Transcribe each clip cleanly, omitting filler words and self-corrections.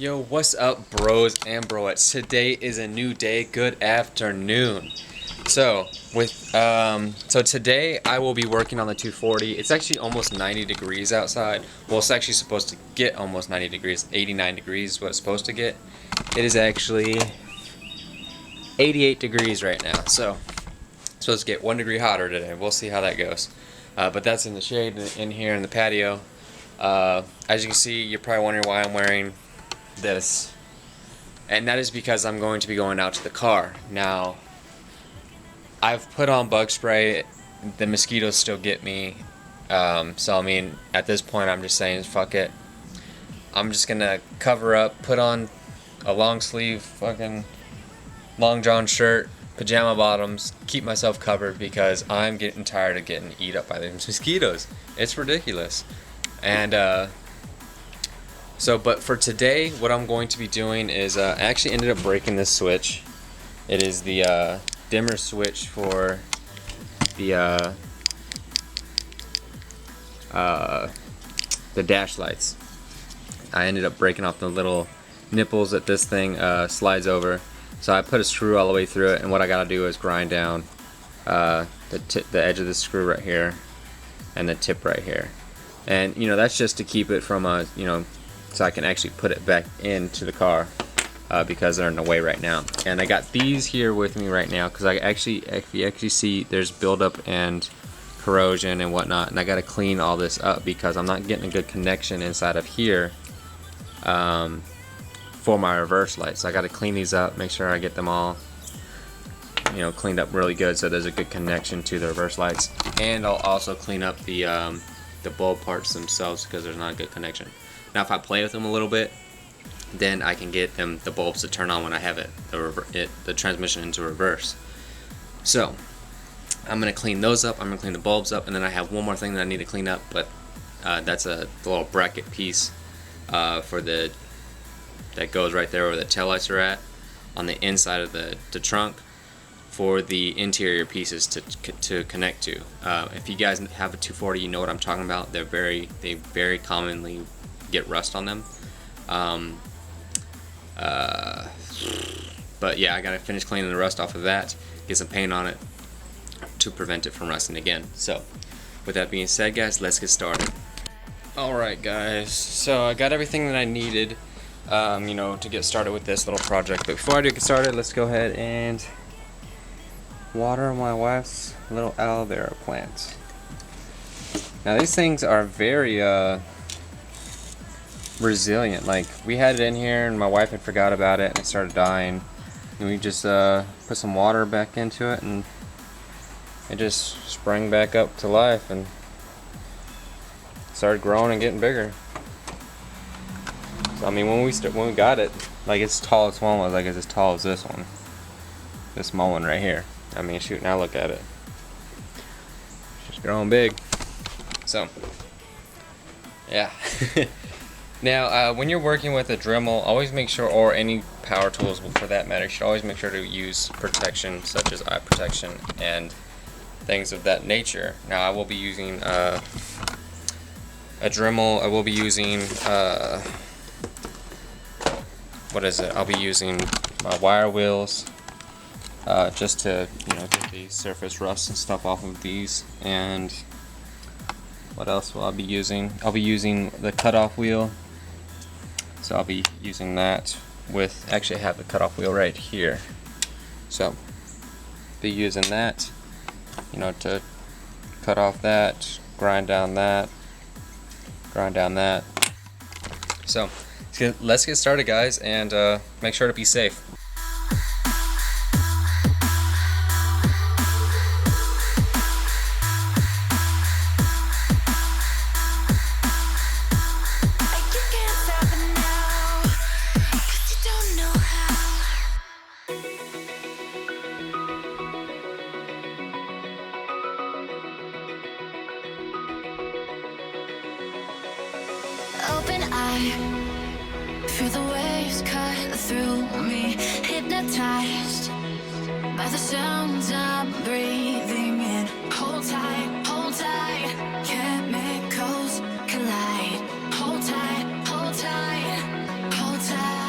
Yo, what's up, bros and broettes? Today is a new day. Good afternoon. So today I will be working on the 240. It's actually almost 90 degrees outside. Well, it's actually supposed to get almost 90 degrees. 89 degrees is what it's supposed to get. It is actually 88 degrees right now. So it's supposed to get 1 degree hotter today. We'll see how that goes. But that's in the shade in here in the patio. As you can see, you're probably wondering why I'm wearing this, and that is because I'm going to be going out to the car. Now, I've put on bug spray. The mosquitoes still get me, so I mean, at this point I'm just saying fuck it. I'm just gonna cover up, put on a long sleeve fucking long john shirt, pajama bottoms, keep myself covered because I'm getting tired of getting eat up by these mosquitoes. It's ridiculous. And but for today, what I'm going to be doing is I actually ended up breaking this switch. It is the dimmer switch for the dash lights. I ended up breaking off the little nipples that this thing slides over. So I put a screw all the way through it, and what I gotta do is grind down the edge of the screw right here and the tip right here. And that's just to keep it from so I can actually put it back into the car because they're in the way right now. And I got these here with me right now because if you actually see, there's buildup and corrosion and whatnot, and I got to clean all this up because I'm not getting a good connection inside of here for my reverse lights. So I got to clean these up, make sure I get them all cleaned up really good so there's a good connection to the reverse lights. And I'll also clean up the bulb parts themselves because there's not a good connection. Now if I play with them a little bit, then I can get the bulbs to turn on when I have the transmission into reverse. So I'm going to clean those up, I'm going to clean the bulbs up, and then I have one more thing that I need to clean up, but that's the little bracket piece that goes right there where the taillights are at on the inside of the trunk for the interior pieces to connect to. If you guys have a 240, you know what I'm talking about. They very commonly get rust on them. But yeah, I gotta finish cleaning the rust off of that, get some paint on it to prevent it from rusting again. So with that being said, guys, let's get started. Alright guys, so I got everything that I needed to get started with this little project. But before I do get started, let's go ahead and water my wife's little aloe vera plants. Now these things are very resilient. Like, we had it in here and my wife had forgot about it and it started dying, and we just put some water back into it and it just sprang back up to life and started growing and getting bigger. So I mean, when we got it, like, its tallest one was like as tall as this one, this small one right here. I mean, shoot, now look at it. It's just growing big. So, yeah. Now, when you're working with a Dremel, always make sure, or any power tools for that matter, you should always make sure to use protection, such as eye protection and things of that nature. Now, I will be using a Dremel. I will be using, I'll be using my wire wheels. Just to get the surface rust and stuff off of these. And what else will I be using? I'll be using the cutoff wheel. So I'll be using that actually I have the cutoff wheel right here. So be using that, to cut off that, grind down that. So let's get started, guys, and make sure to be safe. Open eye, feel the waves cut through me, hypnotized by the sounds I'm breathing in. Hold tight, chemicals collide. Hold tight, hold tight, hold tight.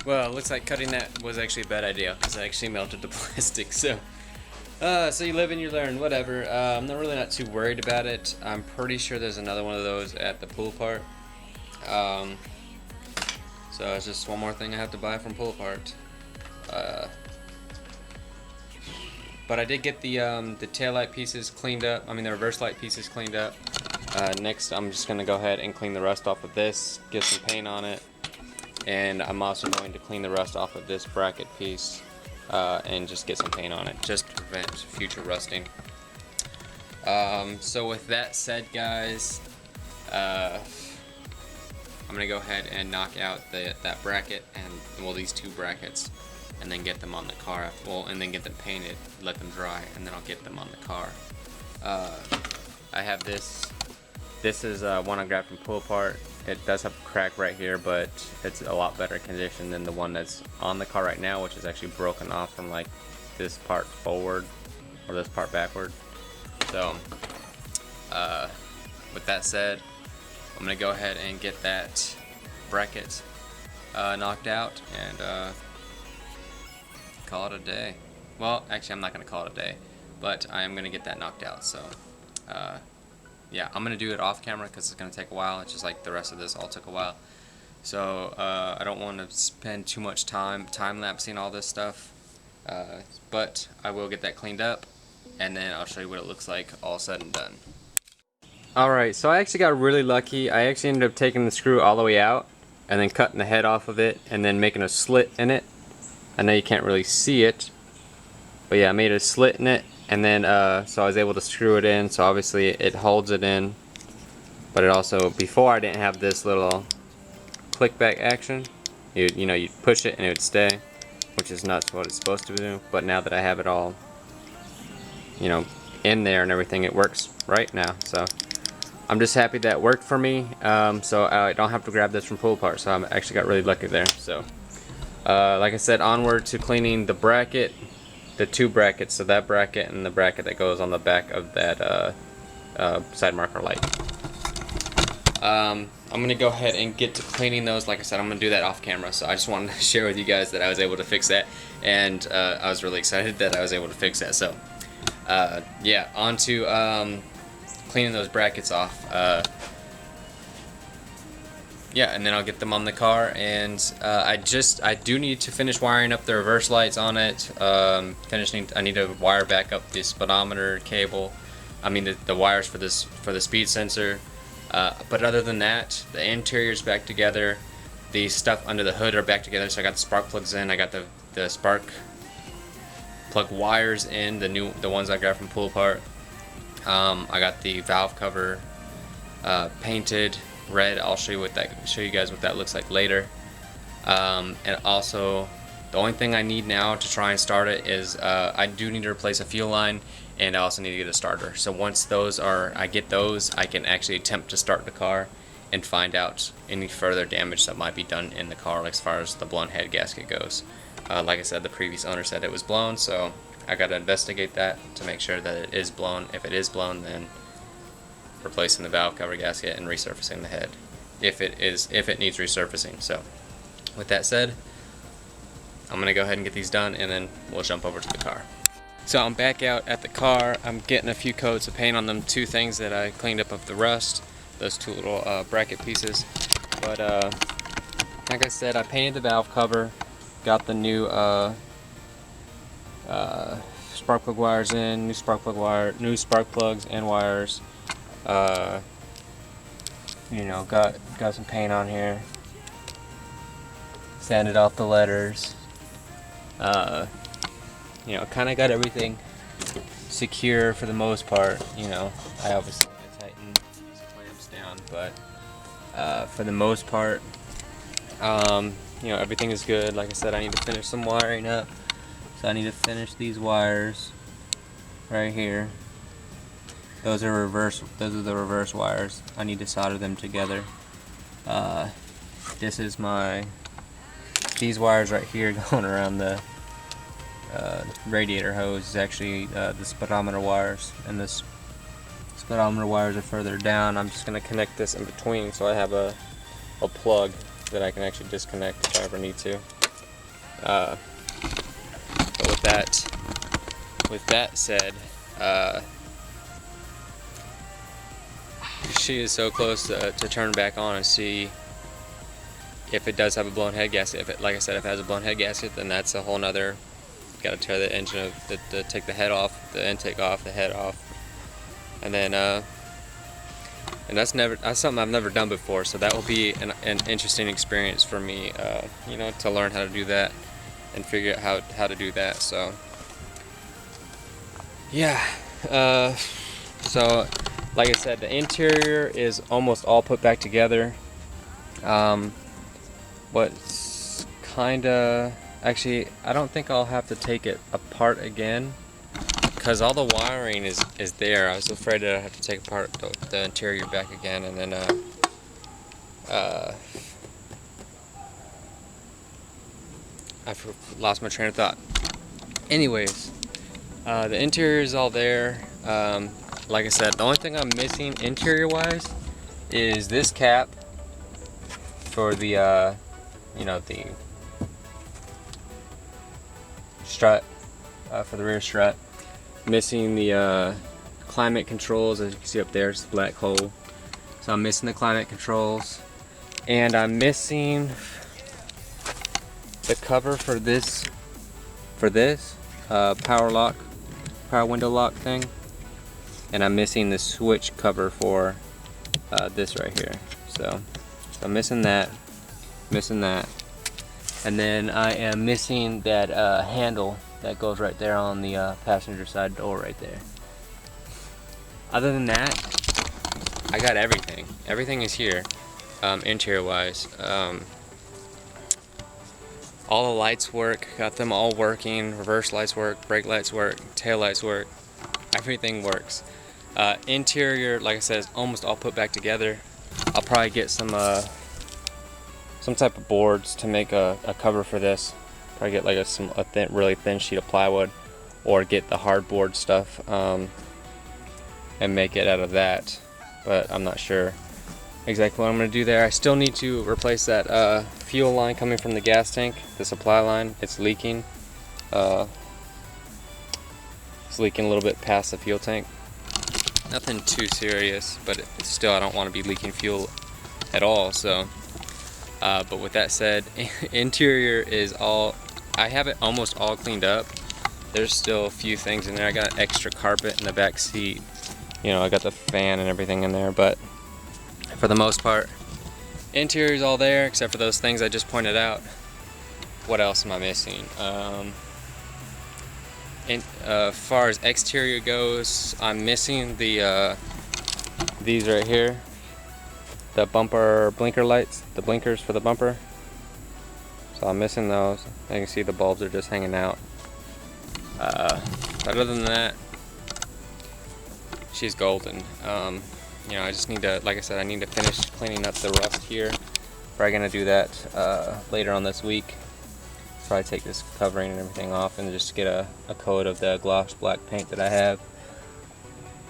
Well, it looks like cutting that was actually a bad idea because I actually melted the plastic. So you live and you learn, whatever. I'm not too worried about it. I'm pretty sure there's another one of those at the Pull Apart. So it's just one more thing I have to buy from Pull Apart. But I did get the taillight pieces cleaned up. I mean the reverse light pieces cleaned up. Next, I'm just gonna go ahead and clean the rust off of this, get some paint on it, and I'm also going to clean the rust off of this bracket piece and just get some paint on it, just to prevent future rusting. So with that said, guys, I'm gonna go ahead and knock out that bracket and these two brackets, and then get them on the car. And then get them painted, let them dry, and then I'll get them on the car. I have this. This is one I grabbed from Pull Apart. It does have a crack right here, but it's a lot better condition than the one that's on the car right now, which is actually broken off from like this part forward or this part backward. So with that said, I'm gonna go ahead and get that bracket knocked out and call it a day. Well, actually I'm not gonna call it a day, but I am gonna get that knocked out. So yeah, I'm gonna do it off camera because it's gonna take a while. It's just like the rest of this all took a while. So I don't want to spend too much time lapsing all this stuff, but I will get that cleaned up, and then I'll show you what it looks like all said and done. Alright, so I actually got really lucky. I actually ended up taking the screw all the way out and then cutting the head off of it and then making a slit in it. I know you can't really see it, but yeah, I made a slit in it, and then so I was able to screw it in. So obviously it holds it in, but it also, before I didn't have this little click back action. You know, you'd push it and it would stay, which is not what it's supposed to do. But now that I have it all, you know, in there and everything, it works right now. So I'm just happy that worked for me. So I don't have to grab this from Pull Apart. So I actually got really lucky there. So like I said, onward to cleaning the bracket, the two brackets. So that bracket and the bracket that goes on the back of that side marker light. I'm gonna go ahead and get to cleaning those. Like I said, I'm gonna do that off camera. So I just wanted to share with you guys that I was able to fix that, and I was really excited that I was able to fix that. So yeah, on to cleaning those brackets off. Yeah, and then I'll get them on the car, and I do need to finish wiring up the reverse lights on it. I need to wire back up the speedometer cable. I mean the wires for the speed sensor. But other than that, the interior's back together. The stuff under the hood are back together. So I got the spark plugs in. I got the spark plug wires in, the ones I got from Pull Apart. I got the valve cover painted red. I'll show you guys what that looks like later. And also, the only thing I need now to try and start it is I do need to replace a fuel line, and I also need to get a starter. So once I get those, I can actually attempt to start the car and find out any further damage that might be done in the car, like as far as the blown head gasket goes. Like I said, the previous owner said it was blown, so I got to investigate that to make sure that it is blown. If it is blown, then replacing the valve cover gasket and resurfacing the head if it needs resurfacing. So with that said, I'm gonna go ahead and get these done, and then we'll jump over to the car. So I'm back out at the car. I'm getting a few coats of paint on them two things that I cleaned up of the rust, those two little bracket pieces. But like I said, I painted the valve cover, got the new spark plug wires in, new spark plugs and wires. You know, got some paint on here, sanded off the letters. You know, kind of got everything secure for the most part. You know, I obviously need to tighten these clamps down, but for the most part, you know, everything is good. Like I said, I need to finish some wiring up. So I need to finish these wires right here. Those are the reverse wires. I need to solder them together. This is these wires right here going around the radiator hose is actually the speedometer wires, and the speedometer wires are further down. I'm just going to connect this in between so I have a plug that I can actually disconnect if I ever need to. But with that said, she is so close to turn back on and see if it does have a blown head gasket. If it, like I said, if it has a blown head gasket, then that's a whole nother. Got to tear the engine, take the head off, the intake off, the head off, and then and that's something I've never done before. So that will be an interesting experience for me, you know, to learn how to do that and figure out how to do that. So yeah, so like I said, the interior is almost all put back together. What's kinda, actually, I don't think I'll have to take it apart again because all the wiring is there. I was afraid that I'd have to take apart the interior back again, and then I've lost my train of thought. Anyways, the interior is all there. Like I said, the only thing I'm missing interior wise is this cap for the you know, the strut, for the rear strut. Missing the climate controls, as you can see up there, it's the black hole. So I'm missing the climate controls, and I'm missing the cover for this power window lock thing, and I'm missing the switch cover for this right here. So I'm missing that, and then I am missing that handle that goes right there on the passenger side door right there. Other than that, I got everything. Everything is here, interior wise. All the lights work, got them all working. Reverse lights work, brake lights work, tail lights work. Everything works. Interior, like I said, is almost all put back together. I'll probably get some type of boards to make a cover for this. Probably get like a really thin sheet of plywood, or get the hardboard stuff and make it out of that. But I'm not sure exactly what I'm going to do there. I still need to replace that fuel line coming from the gas tank, the supply line. It's leaking. It's leaking a little bit past the fuel tank. Nothing too serious, but still, I don't want to be leaking fuel at all. So, but with that said, interior is all. I have it almost all cleaned up. There's still a few things in there. I got extra carpet in the back seat. You know, I got the fan and everything in there, but for the most part, interior is all there except for those things I just pointed out. What else am I missing? As far as exterior goes, I'm missing the these right here, the bumper blinker lights, the blinkers for the bumper. So I'm missing those. You can see the bulbs are just hanging out. Other than that, she's golden. You know, I just need to, like I said, I need to finish cleaning up the rust here. Probably gonna do that later on this week. Probably take this covering and everything off and just get a coat of the gloss black paint that I have,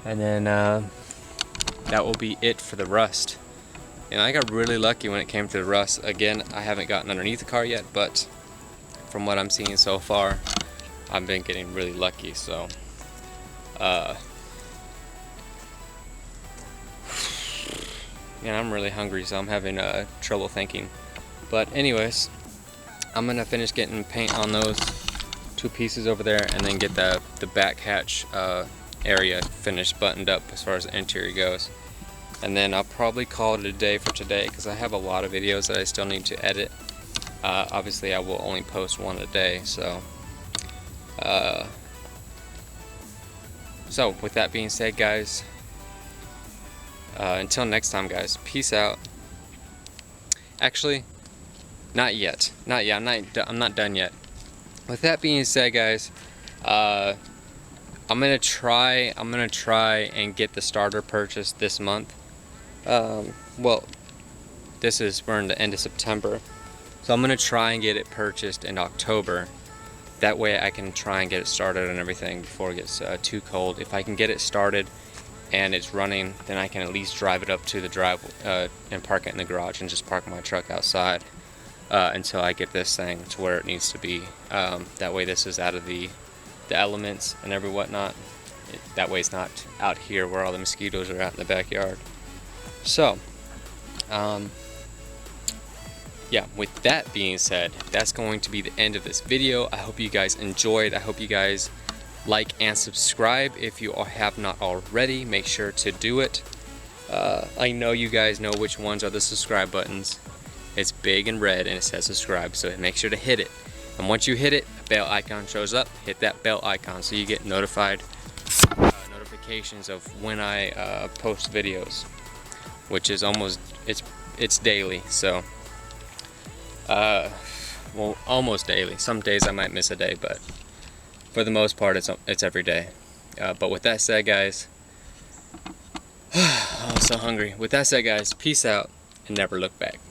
and then that will be it for the rust. And I got really lucky when it came to the rust. Again, I haven't gotten underneath the car yet, but from what I'm seeing so far, I've been getting really lucky. So yeah, I'm really hungry, so I'm having trouble thinking. But anyways, I'm gonna finish getting paint on those two pieces over there, and then get the back hatch area finished, buttoned up as far as the interior goes. And then I'll probably call it a day for today, because I have a lot of videos that I still need to edit. Obviously, I will only post one a day, so with that being said, guys, until next time, guys, peace out. Actually, not yet. I'm not done yet. With that being said, guys, I'm gonna try and get the starter purchased this month. Well, we're in the end of September, so I'm gonna try and get it purchased in October. That way I can try and get it started and everything before it gets too cold. If I can get it started and it's running, then I can at least drive it up to the drive and park it in the garage and just park my truck outside. until I get this thing to where it needs to be. That way this is out of the elements and every whatnot. That way it's not out here where all the mosquitoes are out in the backyard. So, yeah, with that being said, that's going to be the end of this video. I hope you guys enjoyed. I hope you guys like and subscribe if you have not already. Make sure to do it. I know you guys know which ones are the subscribe buttons. It's big and red and it says subscribe, so make sure to hit it. And once you hit it, a bell icon shows up. Hit that bell icon so you get notifications of when I post videos, which is it's daily. So well, almost daily. Some days I might miss a day, but for the most part it's every day. But with that said, guys, I'm so hungry. With that said, guys, peace out and never look back.